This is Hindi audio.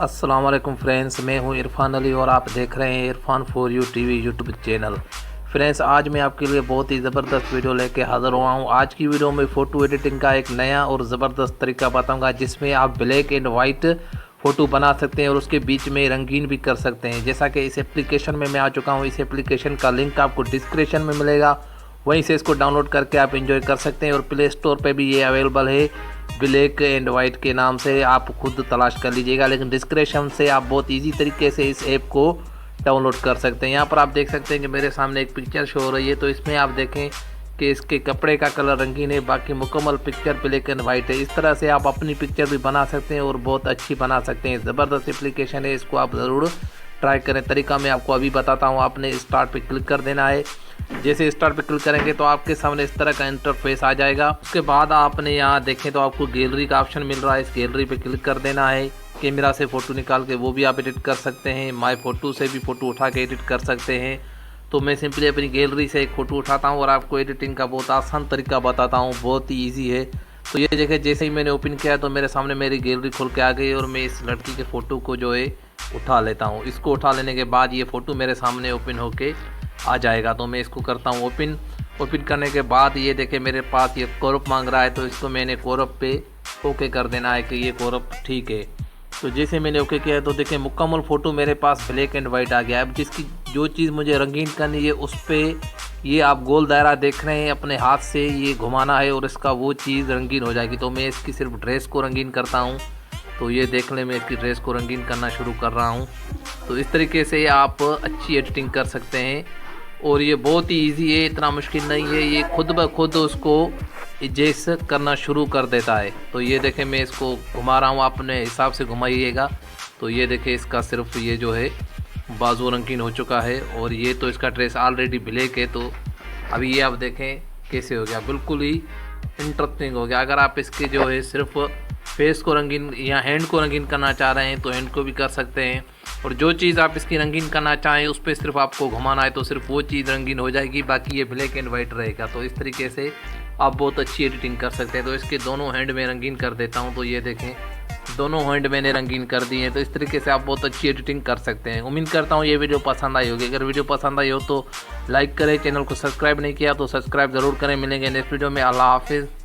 अस्सलाम वालेकुम फ्रेंड्स, मैं हूं इरफान अली और आप देख रहे हैं Irfan for you TV YouTube channel. Friends, आज मैं आपके लिए बहुत ही ज़बरदस्त वीडियो लेके हाज़िर हुआ हूं। आज की वीडियो में फ़ोटो एडिटिंग का एक नया और ज़बरदस्त तरीका बताऊंगा, जिसमें आप ब्लैक एंड वाइट फ़ोटो बना सकते हैं और उसके बीच में रंगीन भी कर सकते हैं। जैसा कि इस एप्लीकेशन में मैं आ चुका हूँ। इस एप्लीकेशन का लिंक आपको डिस्क्रिप्शन में मिलेगा, वहीं से इसको डाउनलोड करके आप एंजॉय कर सकते हैं। और प्ले स्टोर पे भी ये अवेलेबल है, ब्लैक एंड वाइट के नाम से। आप खुद तलाश कर लीजिएगा, लेकिन डिस्क्रिप्शन से आप बहुत इजी तरीके से इस ऐप को डाउनलोड कर सकते हैं। यहाँ पर आप देख सकते हैं कि मेरे सामने एक पिक्चर शो हो रही है, तो इसमें आप देखें कि इसके कपड़े का कलर रंगीन है, बाकी मुकम्मल पिक्चर ब्लैक एंड वाइट है। इस तरह से आप अपनी पिक्चर भी बना सकते हैं और बहुत अच्छी बना सकते हैं। ज़बरदस्त एप्लीकेशन है, इसको आप ज़रूर ट्राई करें। तरीका मैं आपको अभी बताता हूँ। आपने स्टार्ट पे क्लिक कर देना है। जैसे स्टार्ट पे क्लिक करेंगे तो आपके सामने इस तरह का इंटरफेस आ जाएगा। उसके बाद आपने यहाँ देखें तो आपको गैलरी का ऑप्शन मिल रहा है, इस गैलरी पे क्लिक कर देना है। कैमरा से फ़ोटो निकाल के वो भी आप एडिट कर सकते हैं, माय फ़ोटो से भी फ़ोटो उठा के एडिट कर सकते हैं। तो मैं सिंपली अपनी गैलरी से एक फ़ोटो उठाता हूँ और आपको एडिटिंग का बहुत आसान तरीका बताता हूँ, बहुत ही ईजी है। तो ये देखिए, जैसे ही मैंने ओपन किया तो मेरे सामने मेरी गैलरी खुल के आ गई और मैं इस लड़की के फ़ोटो को जो है उठा लेता हूँ। इसको उठा लेने के बाद ये फ़ोटो मेरे सामने ओपन होके आ जाएगा। तो मैं इसको करता हूँ ओपन करने के बाद ये देखे मेरे पास ये क्रॉप मांग रहा है, तो इसको मैंने क्रॉप पे ओके कर देना है कि ये क्रॉप ठीक है। तो जैसे मैंने ओके किया तो देखें मुकम्मल फ़ोटो मेरे पास ब्लैक एंड वाइट आ गया। अब जिसकी जो चीज़ मुझे रंगीन करनी है उस पर ये आप गोल दायरा देख रहे हैं, अपने हाथ से ये घुमाना है और इसका वो चीज़ रंगीन हो जाएगी। तो मैं इसकी सिर्फ ड्रेस को रंगीन करता हूँ। तो ये देख लें, मैं इसकी ड्रेस को रंगीन करना शुरू कर रहा हूँ। तो इस तरीके से आप अच्छी एडिटिंग कर सकते हैं और ये बहुत ही इजी है, इतना मुश्किल नहीं है। ये खुद ब खुद उसको एडजस्ट करना शुरू कर देता है। तो ये देखें, मैं इसको घुमा रहा हूँ, अपने हिसाब से घुमाइएगा। तो ये देखें, इसका सिर्फ ये जो है बाजू रंगीन हो चुका है और ये तो इसका ड्रेस ऑलरेडी ब्लैक है। तो अभी ये आप देखें कैसे हो गया, बिल्कुल ही इंटरेस्टिंग हो गया। अगर आप इसके जो है सिर्फ फेस को रंगीन या हैंड को रंगीन करना चाह रहे हैं तो हैंड को भी कर सकते हैं, और जो चीज़ आप इसकी रंगीन करना चाहें उस पर सिर्फ आपको घुमाना है तो सिर्फ वो चीज़ रंगीन हो जाएगी, बाकी ये ब्लैक एंड वाइट रहेगा। तो इस तरीके से आप बहुत अच्छी एडिटिंग कर सकते हैं। तो इसके दोनों हैंड में रंगीन कर देता हूँ। तो ये देखें, दोनों हैंड मैंने रंगीन कर दिए हैं। तो इस तरीके से आप बहुत अच्छी एडिटिंग कर सकते हैं। उम्मीद करता हूँ ये वीडियो पसंद आई होगी। अगर वीडियो पसंद आई हो तो लाइक करें, चैनल को सब्सक्राइब नहीं किया तो सब्सक्राइब ज़रूर करें। मिलेंगे नेक्स्ट वीडियो में। अल्लाह हाफिज़।